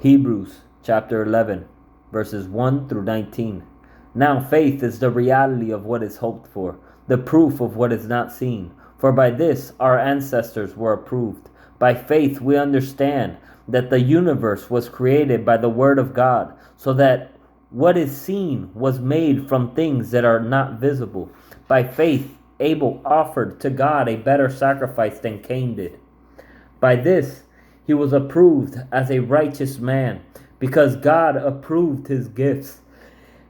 Hebrews chapter 11, verses 1 through 19. Now faith is the reality of what is hoped for, the proof of what is not seen. For by this our ancestors were approved. By faith we understand that the universe was created by the word of God, so that what is seen was made from things that are not visible. By faith Abel offered to God a better sacrifice than Cain did. By this he was approved as a righteous man, because God approved his gifts.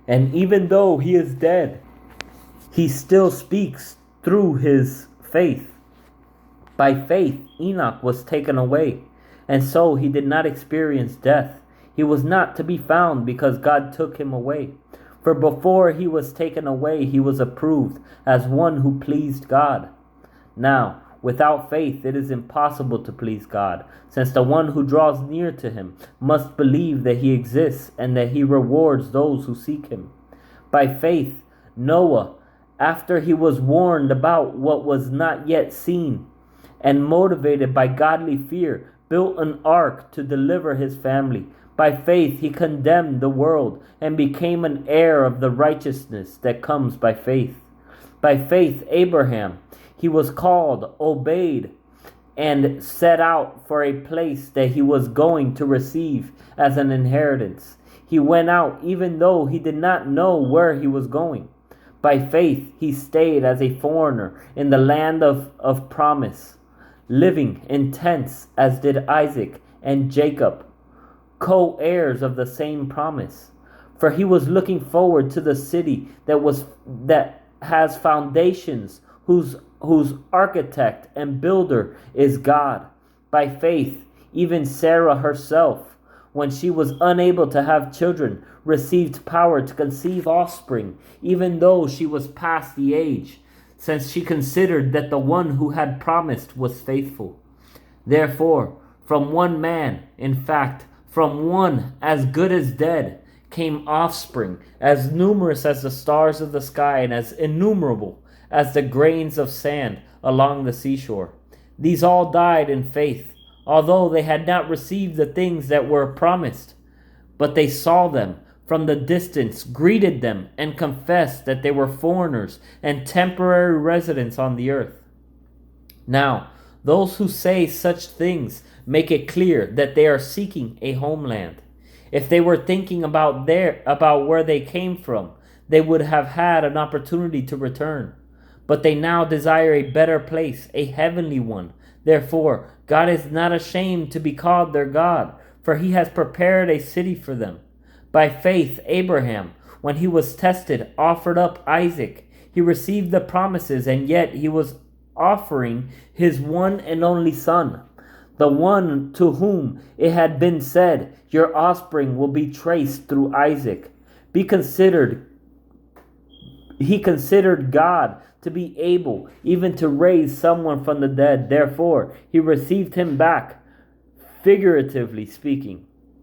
And even though he is dead, he still speaks through his faith. By faith Enoch was taken away, and so he did not experience death. He was not to be found because God took him away. For before he was taken away, he was approved as one who pleased God. Now, without faith it is impossible to please God, since the one who draws near to him must believe that he exists and that he rewards those who seek him. By faith, Noah, after he was warned about what was not yet seen, and motivated by godly fear, built an ark to deliver his family. By faith he condemned the world and became an heir of the righteousness that comes by faith. By faith Abraham, he was called, obeyed, and set out for a place that he was going to receive as an inheritance. He went out even though he did not know where he was going. By faith he stayed as a foreigner in the land of promise, living in tents as did Isaac and Jacob, co-heirs of the same promise. For he was looking forward to the city that has foundations, whose architect and builder is God. By faith, even Sarah herself, when she was unable to have children, received power to conceive offspring, even though she was past the age, since she considered that the one who had promised was faithful. Therefore, from one man, in fact, from one as good as dead, came offspring, as numerous as the stars of the sky and as innumerable as the grains of sand along the seashore. These all died in faith, although they had not received the things that were promised. But they saw them from the distance, greeted them, and confessed that they were foreigners and temporary residents on the earth. Now, those who say such things make it clear that they are seeking a homeland. If they were thinking about where they came from, they would have had an opportunity to return. But they now desire a better place, a heavenly one. Therefore, God is not ashamed to be called their God, for he has prepared a city for them. By faith, Abraham, when he was tested, offered up Isaac. He received the promises, and yet he was offering his one and only son, the one to whom it had been said, "Your offspring will be traced through Isaac." He considered God to be able even to raise someone from the dead. Therefore, he received him back, figuratively speaking.